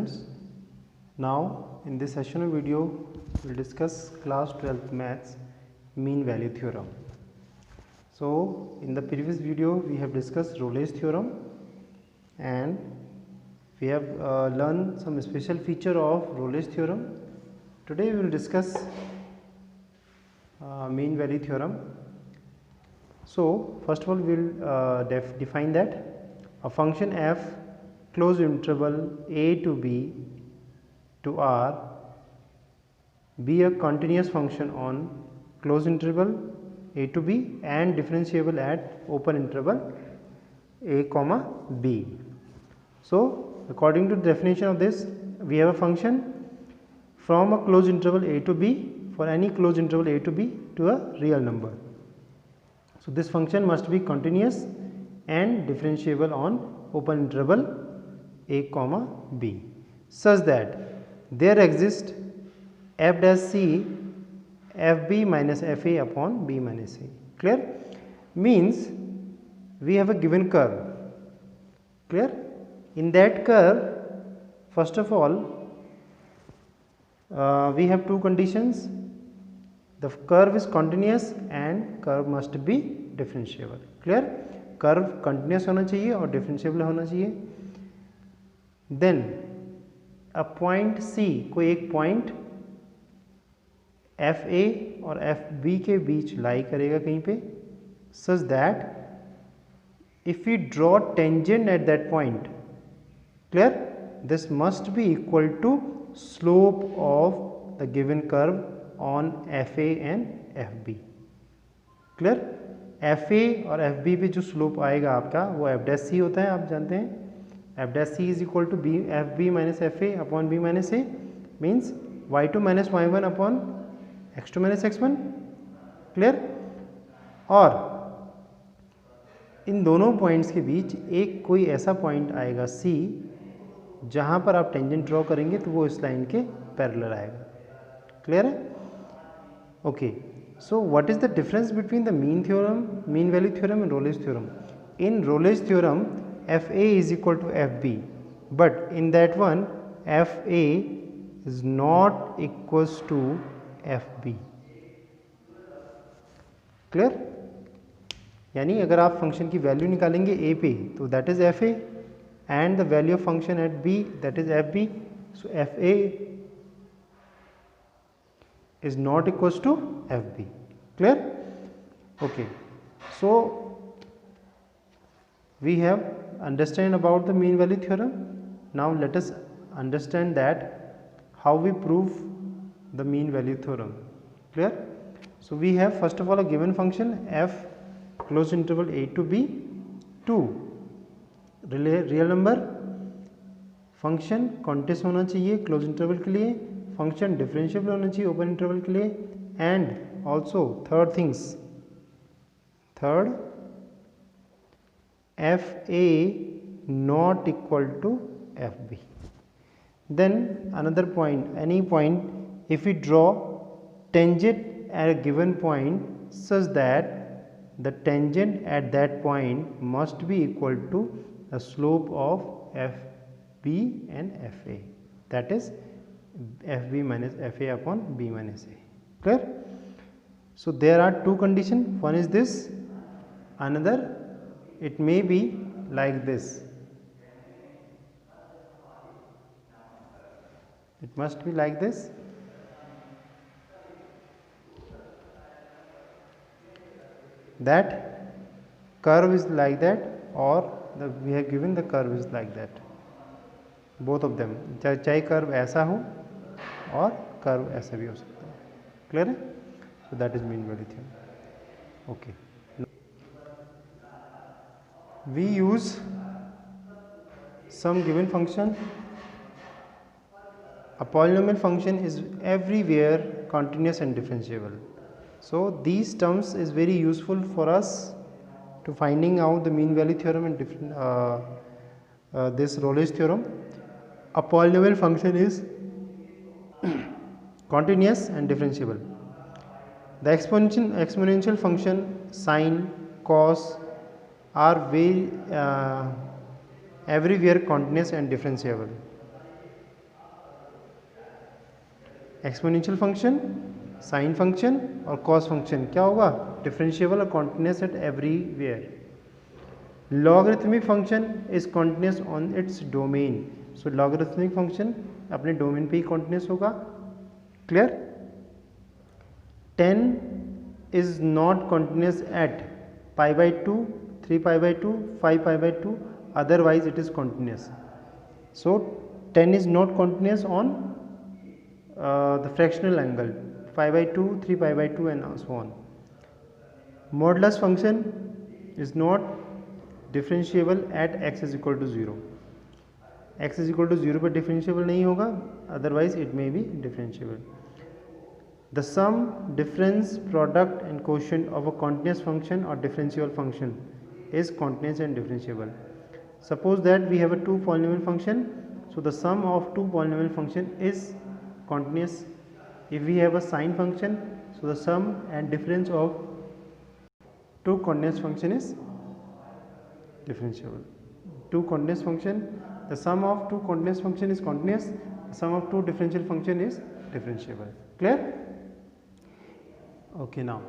students. Now in this session video we will discuss class 12th maths mean value theorem. So in the previous video we have discussed Rolle's theorem and we have learned some special feature of Rolle's theorem. Today we will discuss mean value theorem. So first of all we will define that a function f closed interval a to b to r be a continuous function on closed interval a to b and differentiable at open interval a comma b. So according to the definition of this, we have a function from a closed interval a to b for any closed interval a to b to a real number. So this function must be continuous and differentiable on open interval a comma b such that there exists f dash c fb minus fa upon b minus a. Clear? Means we have a given curve. Clear? In that curve, first of all we have two conditions. The curve is continuous and curve must be differentiable. Clear? Curve continuous होना चाहिए और differentiable होना चाहिए. Then a point सी, कोई एक point F A और F B के बीच लाई करेगा कहीं पे, such that if you draw tangent at that point, clear, this must be equal to slope of the given curve on F A and F B. Clear? F A और F B पे जो slope आएगा आपका वो F dash सी होता है, आप जानते हैं. F dash C is equal to B F B minus F A upon B minus A, means Y two minus Y one upon X two minus X one. Clear? और इन दोनों points के बीच एक कोई ऐसा पॉइंट आएगा सी जहाँ पर आप टेंजेंट ड्रॉ करेंगे तो वो इस लाइन के पैरेलल आएगा. क्लियर है? Okay. So what is the difference between the mean value theorem and Rolle's theorem? In Rolle's theorem, fa is equal to fb, but in that one fa is not equals to fb. Clear? यानी अगर आप function की value निकालेंगे a पे तो that is fa and the value of function at b that is fb. So fa is not equals to fb. Clear? Okay. So we have understand about the mean value theorem. Now let us understand that how we prove the mean value theorem. Clear? So we have first of all a given function f closed interval a to b to real number. Function continuous होना चाहिए close interval के लिए, function differentiable होना चाहिए open interval के लिए, and also third F A not equal to F B. Then another point, any point if you draw tangent at a given point such that the tangent at that point must be equal to the slope of F b and fa, that is fb minus fa upon b minus a. Clear? So there are two conditions. One is this, another it may be like this. It must be like this. That curve is like that, or we have given the curve is like that. Both of them, चाहे curve ऐसा हो और curve ऐसा भी हो सकता है. Clear है? So that is mean value theorem. Okay. We use some given function. A polynomial function is everywhere continuous and differentiable. So these terms is very useful for us to finding out the mean value theorem and this Rolle's theorem. A polynomial function is continuous and differentiable. The exponential function sine, cos are everywhere continuous and differentiable. Exponential function, sine function और cos function क्या होगा, differentiable और continuous at everywhere. Logarithmic function is continuous on its domain. So logarithmic function अपने domain पे ही continuous होगा. Clear. 10 is not continuous at pi by 2, 3 pi by 2, 5 pi by 2, otherwise it is continuous. So 10 is not continuous on the fractional angle 5 by 2, 3 pi by 2 and so on. Modulus function is not differentiable at x is equal to 0. x is equal to 0 पर differentiable नहीं होगा, otherwise it may be differentiable. The sum, difference, product and quotient of a continuous function or differentiable function is continuous and differentiable. Suppose that we have a two polynomial function, so the sum of two polynomial function is continuous. If we have a sine function, so the sum and difference of two continuous function is differentiable. Two continuous function, the sum of two continuous function is continuous, the sum of two differential function is differentiable. Clear? Okay, now